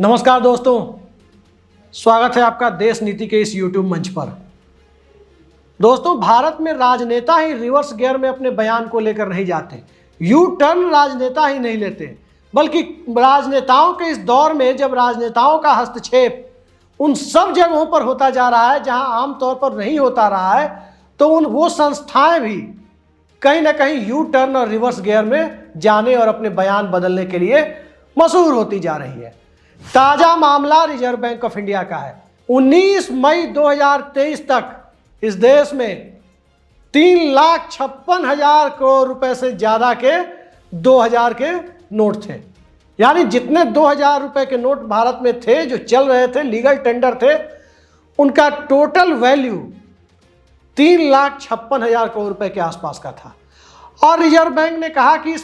नमस्कार दोस्तों, स्वागत है आपका देश नीति के इस YouTube मंच पर। दोस्तों, भारत में राजनेता ही रिवर्स गियर में अपने बयान को लेकर नहीं जाते, यू टर्न राजनेता ही नहीं लेते, बल्कि राजनेताओं के इस दौर में जब राजनेताओं का हस्तक्षेप उन सब जगहों पर होता जा रहा है जहां आमतौर पर नहीं होता रहा है, तो वो संस्थाएं भी कहीं ना कहीं यू टर्न और रिवर्स गियर में जाने और अपने बयान बदलने के लिए मशहूर होती जा रही है। ताजा मामला रिजर्व बैंक ऑफ इंडिया का है। 19 मई 2023 तक इस देश में 3,56,000 करोड़ रुपए से ज्यादा के 2000 के नोट थे। यानी जितने 2000 रुपए के नोट भारत में थे, जो चल रहे थे, लीगल टेंडर थे, उनका टोटल वैल्यू 3,56,000 करोड़ रुपए के आसपास का था। और रिजर्व बैंक ने कहा कि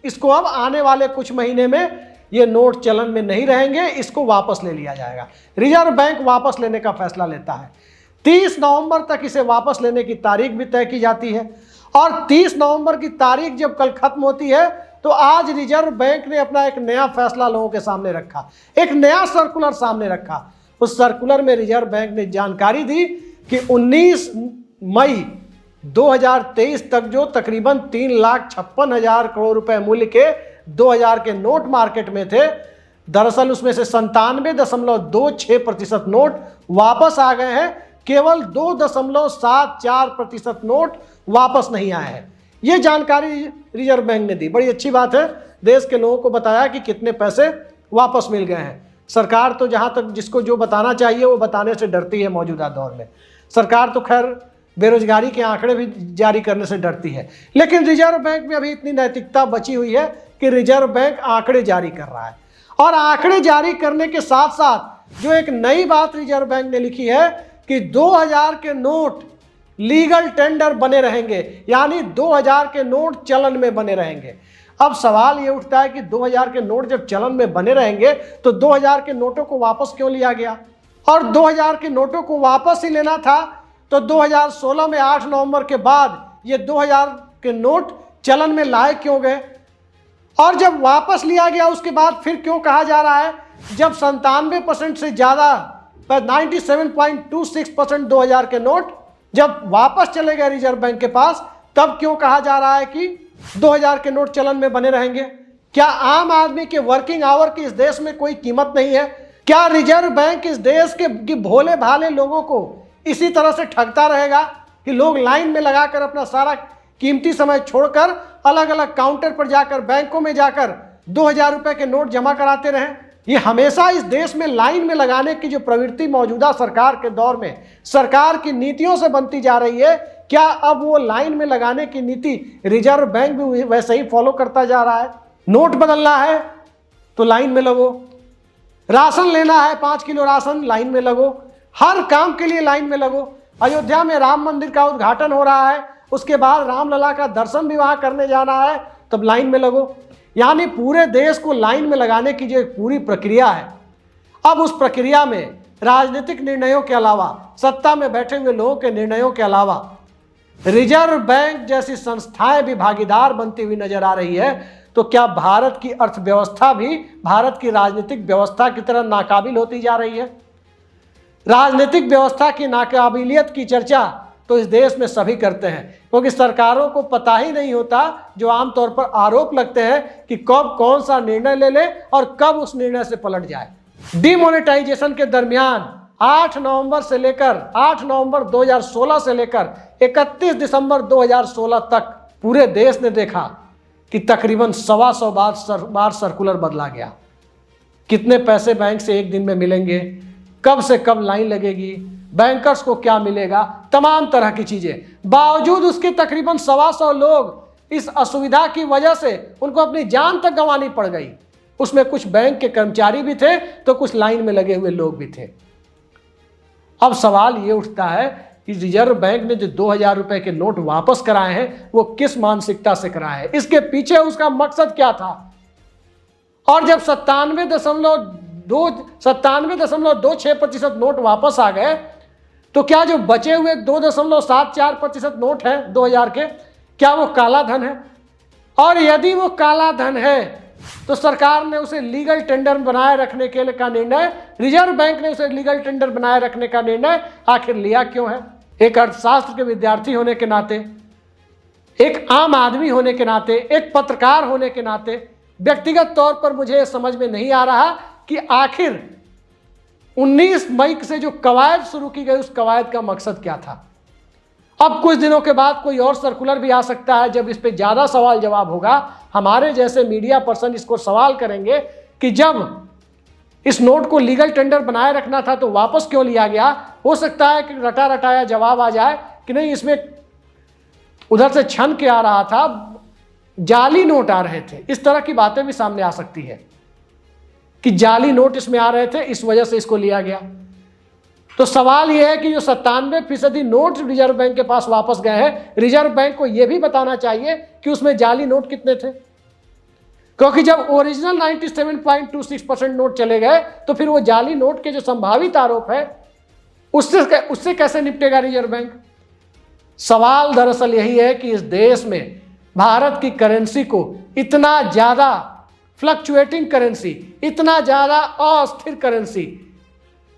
इसको अब आने वाले कुछ महीने में ये नोट चलन में नहीं रहेंगे, इसको वापस ले लिया जाएगा। रिजर्व बैंक वापस लेने का फैसला लेता है। 30 नवंबर तक इसे वापस लेने की तारीख भी तय की जाती है। और 30 नवंबर की तारीख जब कल खत्म होती है, तो आज रिजर्व बैंक ने अपना एक नया फैसला लोगों के सामने रखा, एक नया सर्कुलर सामने रखा। उस सर्कुलर में रिजर्व बैंक ने जानकारी दी कि 19 मई 2023 तक जो तकरीबन 3,56,000 करोड़ रुपए मूल्य के 2000 के नोट मार्केट में थे, दरअसल उसमें से 97.26% नोट वापस आ गए हैं। केवल 2.74% नोट वापस नहीं आए हैं। ये जानकारी रिजर्व बैंक ने दी। बड़ी अच्छी बात है, देश के लोगों को बताया कि कितने पैसे वापस मिल गए हैं। सरकार तो जहां तक जिसको जो बताना चाहिए वो बताने से डरती है। मौजूदा दौर में सरकार तो खैर बेरोजगारी के आंकड़े भी जारी करने से डरती है, लेकिन रिजर्व बैंक में अभी इतनी नैतिकता बची हुई है कि रिजर्व बैंक आंकड़े जारी कर रहा है। और आंकड़े जारी करने के साथ साथ जो एक नई बात रिजर्व बैंक ने लिखी है कि 2000 के नोट लीगल टेंडर बने रहेंगे, यानी 2000 के नोट चलन में बने रहेंगे। अब सवाल ये उठता है कि 2000 के नोट जब चलन में बने रहेंगे तो 2000 के नोटों को वापस क्यों लिया गया? और 2000 के नोटों को वापस ही लेना था तो 2016 में 8 नवंबर के बाद ये 2000 के नोट चलन में लाए क्यों गए? और जब वापस लिया गया उसके बाद फिर क्यों कहा जा रहा है, जब 97% से ज्यादा 97.26% 2000 के नोट जब वापस चले गए रिजर्व बैंक के पास, तब क्यों कहा जा रहा है कि 2000 के नोट चलन में बने रहेंगे? क्या आम आदमी के वर्किंग आवर की इस देश में कोई कीमत नहीं है? क्या रिजर्व बैंक इस देश के भोले भाले लोगों को इसी तरह से ठगता रहेगा कि लोग लाइन में लगाकर अपना सारा कीमती समय छोड़कर अलग अलग काउंटर पर जाकर, बैंकों में जाकर 2000 रुपए के नोट जमा कराते रहें? ये हमेशा इस देश में लाइन में लगाने की जो प्रवृत्ति मौजूदा सरकार के दौर में सरकार की नीतियों से बनती जा रही है, क्या अब वो लाइन में लगाने की नीति रिजर्व बैंक भी वैसे ही फॉलो करता जा रहा है? नोट बदलना है तो लाइन में लगो, राशन लेना है 5 किलो राशन, लाइन में लगो, हर काम के लिए लाइन में लगो। अयोध्या में राम मंदिर का उद्घाटन हो रहा है, उसके बाद रामलला का दर्शन भी वहां करने जाना है, तब लाइन में लगो। यानी पूरे देश को लाइन में लगाने की जो एक पूरी प्रक्रिया है, अब उस प्रक्रिया में राजनीतिक निर्णयों के अलावा, सत्ता में बैठे हुए लोगों के निर्णयों के अलावा रिजर्व बैंक जैसी संस्थाएं भी भागीदार बनती हुई नजर आ रही है, तो क्या भारत की अर्थव्यवस्था भी भारत की राजनीतिक व्यवस्था की तरह नाकाबिल होती जा रही है? राजनीतिक व्यवस्था की नाकाबिलियत की चर्चा तो इस देश में सभी करते हैं, क्योंकि सरकारों को पता ही नहीं होता, जो आमतौर पर आरोप लगते हैं कि कब कौन सा निर्णय ले ले और कब उस निर्णय से पलट जाए। डिमोनेटाइजेशन के दरमियान 8 नवंबर 2016 से लेकर 31 दिसंबर 2016 तक पूरे देश ने देखा कि तकरीबन 125 बार सर्कुलर बदला गया। कितने पैसे बैंक से एक दिन में मिलेंगे, कब से कब लाइन लगेगी, बैंकर्स को क्या मिलेगा, तमाम तरह की चीजें। बावजूद उसके तकरीबन 125 लोग इस असुविधा की वजह से उनको अपनी जान तक गंवानी पड़ गई। उसमें कुछ बैंक के कर्मचारी भी थे तो कुछ लाइन में लगे हुए लोग भी थे। अब सवाल ये उठता है कि रिजर्व बैंक ने जो 2000 रुपए के नोट वापस कराए हैं वो किस मानसिकता से कराए हैं, इसके पीछे उसका मकसद क्या था? और जब 97.26% नोट वापस आ गए, तो क्या जो बचे हुए 2.74% नोट हैं 2000 के, क्या वो काला धन है? और यदि वो काला धन है तो सरकार ने उसे लीगल टेंडर बनाए रखने के लिए का निर्णय, रिजर्व बैंक ने उसे लीगल टेंडर बनाए रखने का निर्णय आखिर लिया क्यों है? एक अर्थशास्त्र के विद्यार्थी होने के नाते, एक आम आदमी होने के नाते, एक पत्रकार होने के नाते व्यक्तिगत तौर पर मुझे समझ में नहीं आ रहा कि आखिर 19 मई से जो कवायद शुरू की गई उस कवायद का मकसद क्या था। अब कुछ दिनों के बाद कोई और सर्कुलर भी आ सकता है, जब इस पे ज़्यादा सवाल जवाब होगा, हमारे जैसे मीडिया पर्सन इसको सवाल करेंगे कि जब इस नोट को लीगल टेंडर बनाए रखना था तो वापस क्यों लिया गया। हो सकता है कि रटा रटाया जवाब आ जाए कि नहीं, इसमें उधर से छन के आ रहा था, जाली नोट आ रहे थे। इस तरह की बातें भी सामने आ सकती है कि जाली नोट इसमें आ रहे थे, इस वजह से इसको लिया गया। तो सवाल यह है कि जो 97% नोट रिजर्व बैंक के पास वापस गए हैं, रिजर्व बैंक को यह भी बताना चाहिए कि उसमें जाली नोट कितने थे, क्योंकि जब ओरिजिनल 97.26% नोट चले गए तो फिर वो जाली नोट के जो संभावित आरोप है उससे कैसे निपटेगा रिजर्व बैंक। सवाल दरअसल यही है कि इस देश में भारत की करेंसी को इतना ज्यादा फ्लक्चुएटिंग करेंसी, इतना ज्यादा अस्थिर करेंसी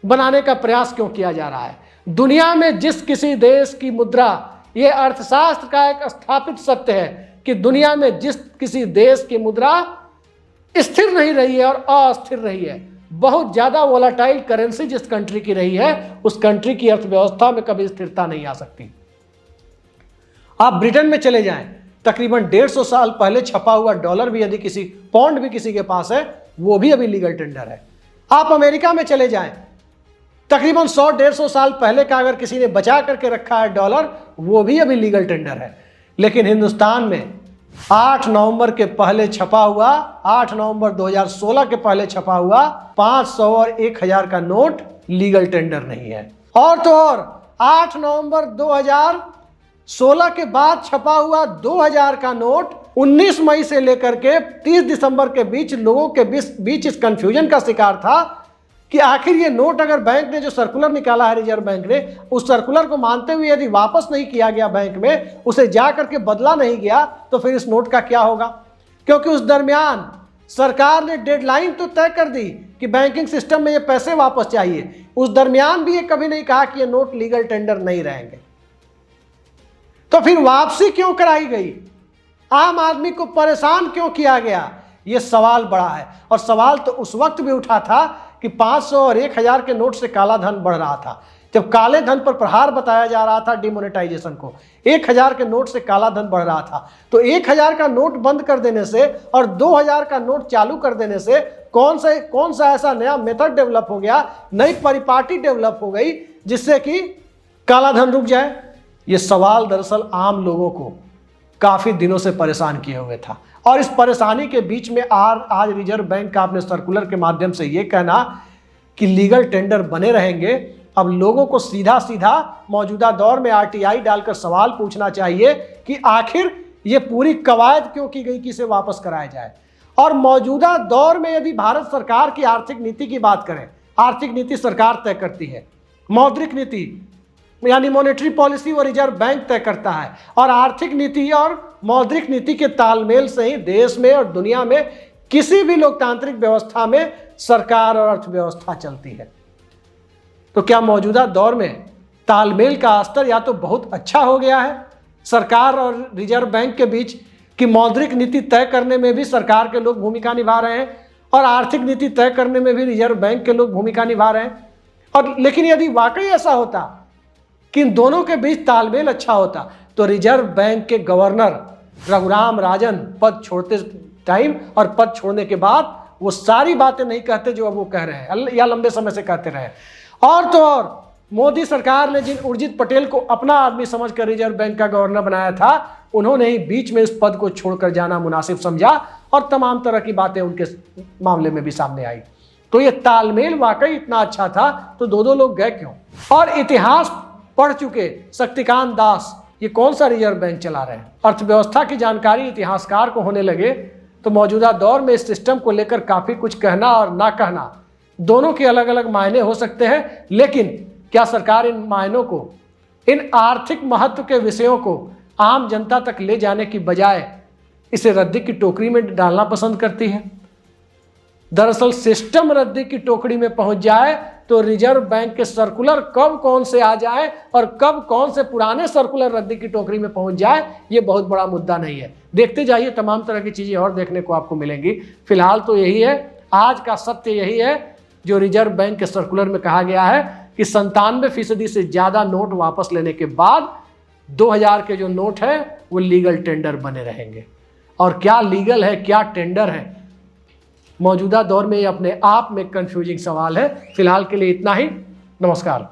बनाने का प्रयास क्यों किया जा रहा है। दुनिया में जिस किसी देश की मुद्रा, यह अर्थशास्त्र का एक स्थापित सत्य है कि दुनिया में जिस किसी देश की मुद्रा स्थिर नहीं रही है और अस्थिर रही है, बहुत ज्यादा वोलाटाइल करेंसी जिस कंट्री की रही है, उस कंट्री की अर्थव्यवस्था में कभी स्थिरता नहीं आ सकती। आप ब्रिटेन में चले जाएं, तकरीबन 150 साल पहले छपा हुआ डॉलर भी यदि किसी, पौंड भी किसी के पास है, वो भी अभी लीगल टेंडर है। आप अमेरिका में चले जाएं, तकरीबन 100-150 साल पहले का अगर किसी ने बचा करके रखा है डॉलर, वो भी अभी लीगल टेंडर है। लेकिन हिंदुस्तान में 8 नवंबर के पहले छपा हुआ, 8 नवंबर 2016 के पहले छपा हुआ 500 और 1000 का नोट लीगल टेंडर नहीं है। और तो और 8 नवंबर 2016 के बाद छपा हुआ 2000 का नोट 19 मई से लेकर के 30 दिसंबर के बीच लोगों के बीच इस कंफ्यूजन का शिकार था कि आखिर ये नोट, अगर बैंक ने जो सर्कुलर निकाला है रिजर्व बैंक ने, उस सर्कुलर को मानते हुए यदि वापस नहीं किया गया बैंक में, उसे जा करके बदला नहीं गया, तो फिर इस नोट का क्या होगा। क्योंकि उस दरमियान सरकार ने डेडलाइन तो तय कर दी कि बैंकिंग सिस्टम में ये पैसे वापस चाहिए, उस दरमियान भी ये कभी नहीं कहा कि ये नोट लीगल टेंडर नहीं रहेंगे। तो फिर वापसी क्यों कराई गई, आम आदमी को परेशान क्यों किया गया, ये सवाल बड़ा है। और सवाल तो उस वक्त भी उठा था कि 500 और 1000 के नोट से काला धन बढ़ रहा था, जब काले धन पर प्रहार बताया जा रहा था डिमोनेटाइजेशन को। 1000 के नोट से काला धन बढ़ रहा था, तो 1000 का नोट बंद कर देने से और 2000 का नोट चालू कर देने से कौन सा ऐसा नया मेथड डेवलप हो गया, नई परिपाटी डेवलप हो गई जिससे कि काला धन रुक जाए। ये सवाल दरअसल आम लोगों को काफी दिनों से परेशान किए हुए था। और इस परेशानी के बीच में आज रिजर्व बैंक का अपने सर्कुलर के माध्यम से ये कहना कि लीगल टेंडर बने रहेंगे, अब लोगों को सीधा सीधा मौजूदा दौर में आरटीआई डालकर सवाल पूछना चाहिए कि आखिर ये पूरी कवायद क्यों की गई कि इसे वापस कराया जाए। और मौजूदा दौर में यदि भारत सरकार की आर्थिक नीति की बात करें, आर्थिक नीति सरकार तय करती है, मौद्रिक नीति यानी मॉनेटरी पॉलिसी वो रिजर्व बैंक तय करता है, और आर्थिक नीति और मौद्रिक नीति के तालमेल से ही देश में और दुनिया में किसी भी लोकतांत्रिक व्यवस्था में सरकार और अर्थव्यवस्था चलती है। तो क्या मौजूदा दौर में तालमेल का स्तर या तो बहुत अच्छा हो गया है सरकार और रिजर्व बैंक के बीच कि मौद्रिक नीति तय करने में भी सरकार के लोग भूमिका निभा रहे हैं और आर्थिक नीति तय करने में भी रिजर्व बैंक के लोग भूमिका निभा रहे हैं। और लेकिन यदि वाकई ऐसा होता कि इन दोनों के बीच तालमेल अच्छा होता, तो रिजर्व बैंक के गवर्नर रघुराम राजन पद छोड़ते टाइम और पद छोड़ने के बाद वो सारी बातें नहीं कहते जो अब वो कह रहे हैं या लंबे समय से कहते रहे। और तो और मोदी सरकार ने जिन उर्जित पटेल को अपना आदमी समझकर रिजर्व बैंक का गवर्नर बनाया था, उन्होंने ही बीच में इस पद को छोड़कर जाना मुनासिब समझा और तमाम तरह की बातें उनके मामले में भी सामने आई। तो ये तालमेल वाकई इतना अच्छा था तो दो लोग गए क्यों। और इतिहास पढ़ चुके शक्तिकांत दास ये कौन सा रिजर्व बैंक चला रहे हैं। अर्थव्यवस्था की जानकारी इतिहासकार को होने लगे तो मौजूदा दौर में इस सिस्टम को लेकर काफ़ी कुछ कहना और ना कहना दोनों के अलग अलग मायने हो सकते हैं। लेकिन क्या सरकार इन मायनों को, इन आर्थिक महत्व के विषयों को आम जनता तक ले जाने की बजाय इसे रद्दी की टोकरी में डालना पसंद करती है? दरअसल सिस्टम रद्दी की टोकरी में पहुंच जाए तो रिजर्व बैंक के सर्कुलर कब कौन से आ जाए और कब कौन से पुराने सर्कुलर रद्दी की टोकरी में पहुंच जाए, ये बहुत बड़ा मुद्दा नहीं है। देखते जाइए, तमाम तरह की चीजें और देखने को आपको मिलेंगी। फिलहाल तो यही है, आज का सत्य यही है जो रिजर्व बैंक के सर्कुलर में कहा गया है कि 97% से ज्यादा नोट वापस लेने के बाद 2000 के जो नोट है वो लीगल टेंडर बने रहेंगे। और क्या लीगल है क्या टेंडर है, मौजूदा दौर में ये अपने आप में कंफ्यूजिंग सवाल है। फिलहाल के लिए इतना ही। नमस्कार।